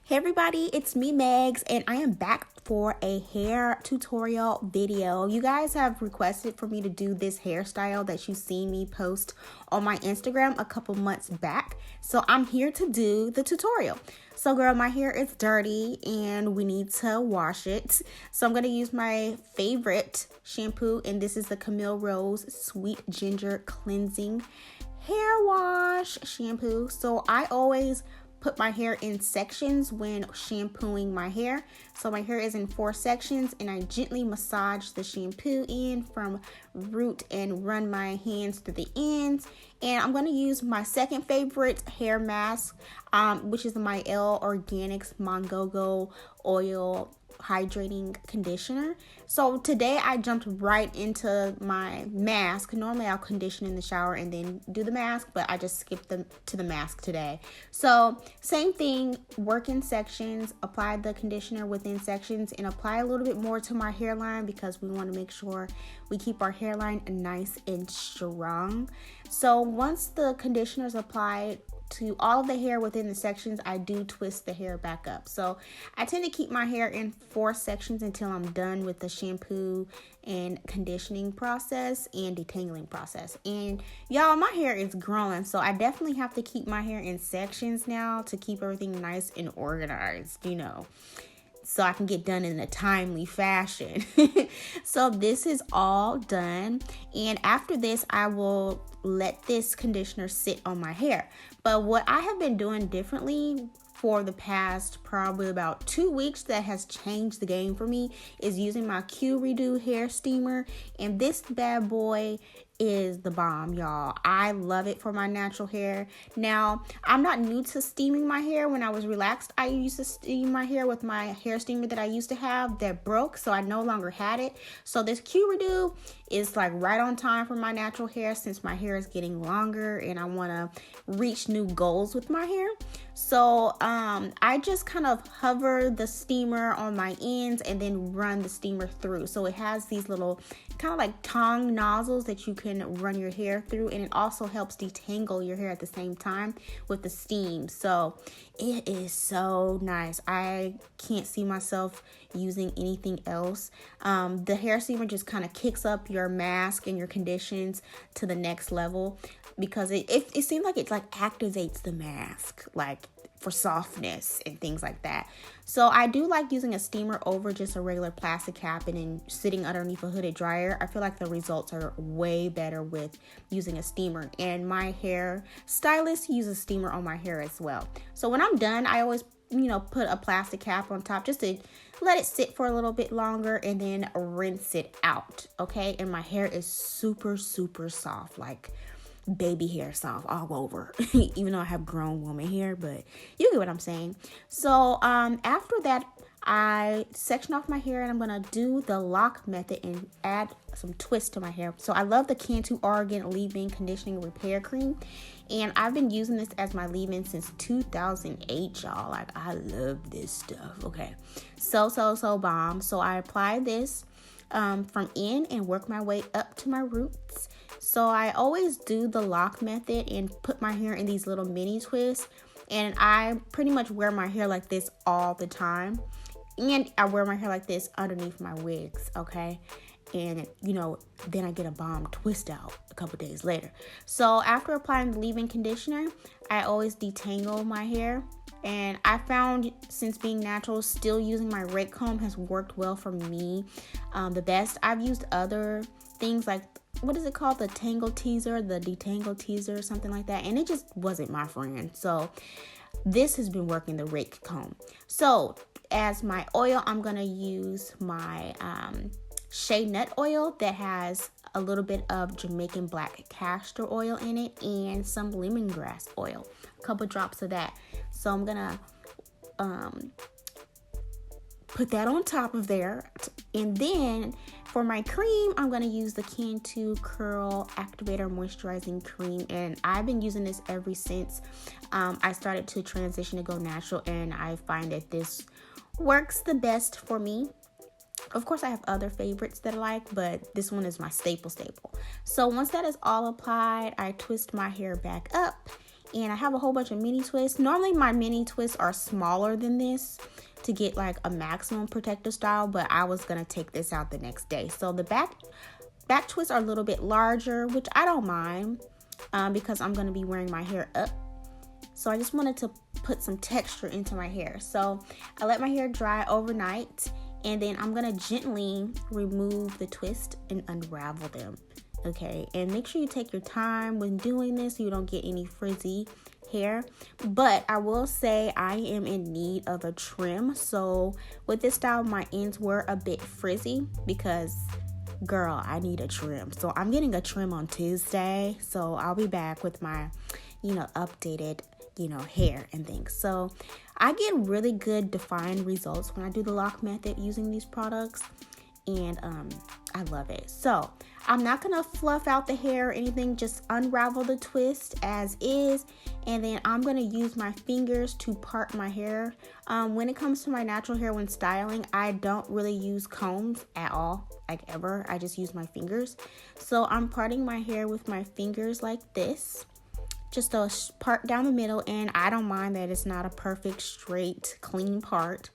Hey everybody, it's me Megs, and I am back for a hair tutorial video. You guys have requested for me to do this hairstyle that you seen me post on my Instagram a couple months back. So I'm here to do the tutorial. So girl, my hair is dirty and we need to wash it. So I'm going to use my favorite shampoo, and this is the Camille Rose Sweet Ginger Cleansing Hair Wash Shampoo. So I always put my hair in sections when shampooing my hair. So my hair is in 4 sections, and I gently massage the shampoo in from root and run my hands through the ends. And I'm going to use my second favorite hair mask, which is the Mielle Organics Mongogo Oil Hydrating Conditioner. So today I jumped right into my mask. Normally I'll condition in the shower and then do the mask, but I just skipped to the mask today. So same thing, work in sections, apply the conditioner within sections, and apply a little bit more to my hairline because we want to make sure we keep our hairline nice and strong. So once the conditioner is applied to all of the hair within the sections, I do twist the hair back up. So I tend to keep my hair in 4 sections until I'm done with the shampoo and conditioning process and detangling process. And y'all, my hair is growing, so I definitely have to keep my hair in sections now to keep everything nice and organized, so I can get done in a timely fashion. So this is all done, and after this I will let this conditioner sit on my hair. But what I have been doing differently for the past probably about 2 weeks that has changed the game for me is using my Q-Redew hair steamer, and this bad boy is the bomb, y'all. I love it for my natural hair. Now, I'm not new to steaming my hair. When I was relaxed, I used to steam my hair with my hair steamer that I used to have that broke, so I no longer had it. So this Q-Redew is like right on time for my natural hair since my hair is getting longer and I want to reach new goals with my hair. So I just kind of hover the steamer on my ends and then run the steamer through. So it has these little kind of like tongue nozzles that you can run your hair through, and it also helps detangle your hair at the same time with the steam. So it is so nice. I can't see myself using anything else. The hair steamer just kind of kicks up your mask and your conditions to the next level because it seems like it like activates the mask, like for softness and things like that. So I do like using a steamer over just a regular plastic cap and then sitting underneath a hooded dryer. I feel like the results are way better with using a steamer, and my hair stylist uses a steamer on my hair as well. So when I'm done, I always put a plastic cap on top just to let it sit for a little bit longer and then rinse it out. Okay, and my hair is super soft, like baby hair soft all over, even though I have grown woman hair, but you get what I'm saying. So after that, I section off my hair and I'm gonna do the lock method and add some twist to my hair. So I love the Cantu Argan leave-in conditioning repair cream, and I've been using this as my leave-in since 2008, y'all. Like, I love this stuff. Okay, so bomb. So I apply this from in and work my way up to my roots. So I always do the lock method and put my hair in these little mini twists, and I pretty much wear my hair like this all the time, and I wear my hair like this underneath my wigs, okay? And then I get a bomb twist out a couple days later. So after applying the leave-in conditioner, I always detangle my hair. And I found, since being natural, still using my rake comb has worked well for me the best. I've used other things like, what is it called? The detangle teaser, something like that. And it just wasn't my friend. So this has been working, the rake comb. So as my oil, I'm going to use my Shea nut oil that has a little bit of Jamaican black castor oil in it and some lemongrass oil, a couple drops of that. So I'm gonna put that on top of there, and then for my cream, I'm gonna use the Cantu Curl Activator Moisturizing Cream, and I've been using this ever since I started to transition to go natural, and I find that this works the best for me. Of course, I have other favorites that I like, but this one is my staple. So once that is all applied, I twist my hair back up And I have a whole bunch of mini twists. Normally my mini twists are smaller than this to get like a maximum protective style, but I was gonna take this out the next day. So the back twists are a little bit larger, which I don't mind because I'm gonna be wearing my hair up. So I just wanted to put some texture into my hair. So I let my hair dry overnight, and then I'm gonna gently remove the twist and unravel them. Okay, and make sure you take your time when doing this so you don't get any frizzy hair. But I will say I am in need of a trim. So with this style, my ends were a bit frizzy because, girl, I need a trim. So I'm getting a trim on Tuesday. So I'll be back with my, updated, hair and things. So I get really good defined results when I do the lock method using these products. And I love it. So I'm not gonna fluff out the hair or anything, just unravel the twist as is, and then I'm gonna use my fingers to part my hair. When it comes to my natural hair when styling, I don't really use combs at all, like ever. I just use my fingers. So I'm parting my hair with my fingers like this, just a part down the middle, and I don't mind that it's not a perfect, straight, clean part,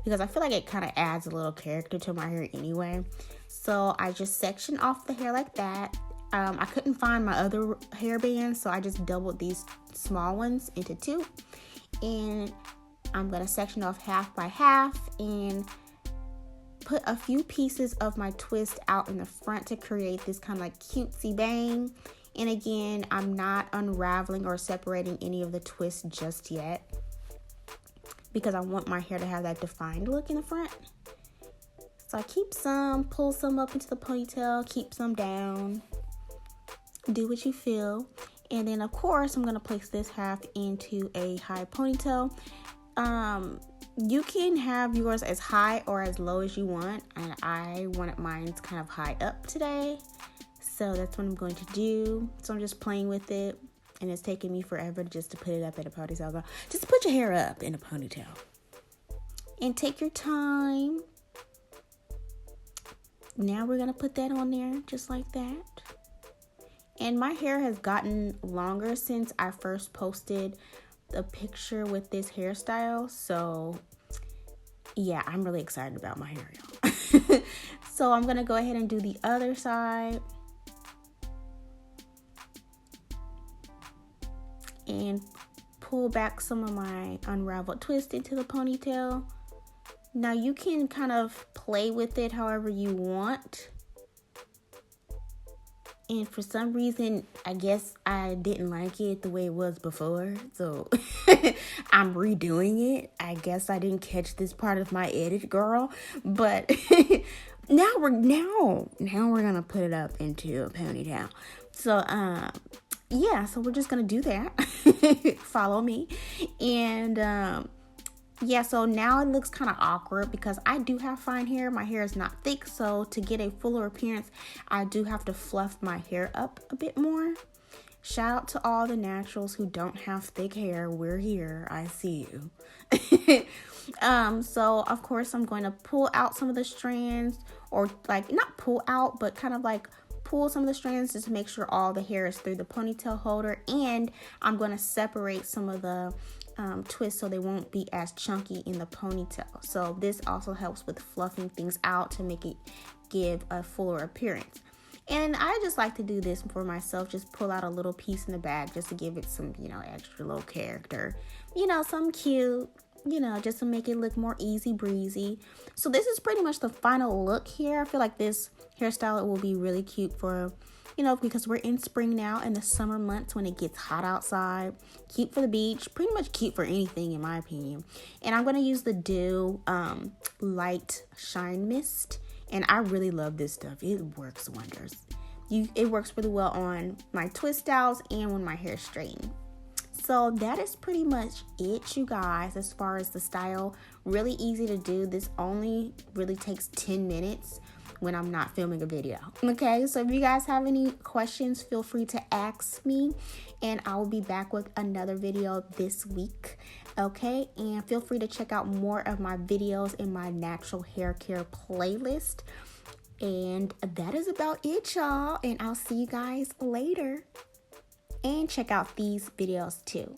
because I feel like it kind of adds a little character to my hair anyway. So I just section off the hair like that. I couldn't find my other hair bands, so I just doubled these small ones into two. And I'm going to section off half by half and put a few pieces of my twist out in the front to create this kind of like cutesy bang. And again, I'm not unraveling or separating any of the twists just yet, because I want my hair to have that defined look in the front. So I keep some, pull some up into the ponytail, keep some down, do what you feel. And then of course, I'm gonna place this half into a high ponytail. You can have yours as high or as low as you want. And I wanted mine kind of high up today. So that's what I'm going to do. So I'm just playing with it. And it's taking me forever just to put it up in a ponytail. Just put your hair up in a ponytail. And take your time. Now we're going to put that on there just like that. And my hair has gotten longer since I first posted the picture with this hairstyle. So yeah, I'm really excited about my hair, y'all. So I'm going to go ahead and do the other side. And pull back some of my unraveled twist into the ponytail. Now you can kind of play with it however you want. And for some reason, I guess I didn't like it the way it was before. So I'm redoing it. I guess I didn't catch this part of my edit, girl. But now we're gonna put it up into a ponytail. So yeah, so we're just gonna do that. Follow me. And yeah, so now it looks kind of awkward because I do have fine hair. My hair is not thick, so to get a fuller appearance, I do have to fluff my hair up a bit more. Shout out to all the naturals who don't have thick hair. We're here. I see you. So of course I'm going to pull out some of the strands, or like not pull out, but kind of like pull some of the strands just to make sure all the hair is through the ponytail holder. And I'm going to separate some of the twists so they won't be as chunky in the ponytail. So this also helps with fluffing things out to make it give a fuller appearance. And I just like to do this for myself, just pull out a little piece in the bag just to give it some, extra little character, some cute, just to make it look more easy breezy. So this is pretty much the final look here. I feel like this hairstyle will be really cute for, because we're in spring now and the summer months when it gets hot outside. Cute for the beach, pretty much cute for anything in my opinion. And I'm going to use the Dew Light Shine Mist. And I really love this stuff. It works wonders. It works really well on my twist styles and when my hair's straightened. So that is pretty much it, you guys, as far as the style. Really easy to do. This only really takes 10 minutes when I'm not filming a video. Okay, so if you guys have any questions, feel free to ask me, and I will be back with another video this week. Okay, and feel free to check out more of my videos in my natural hair care playlist. And that is about it, y'all, and I'll see you guys later. and check out these videos too.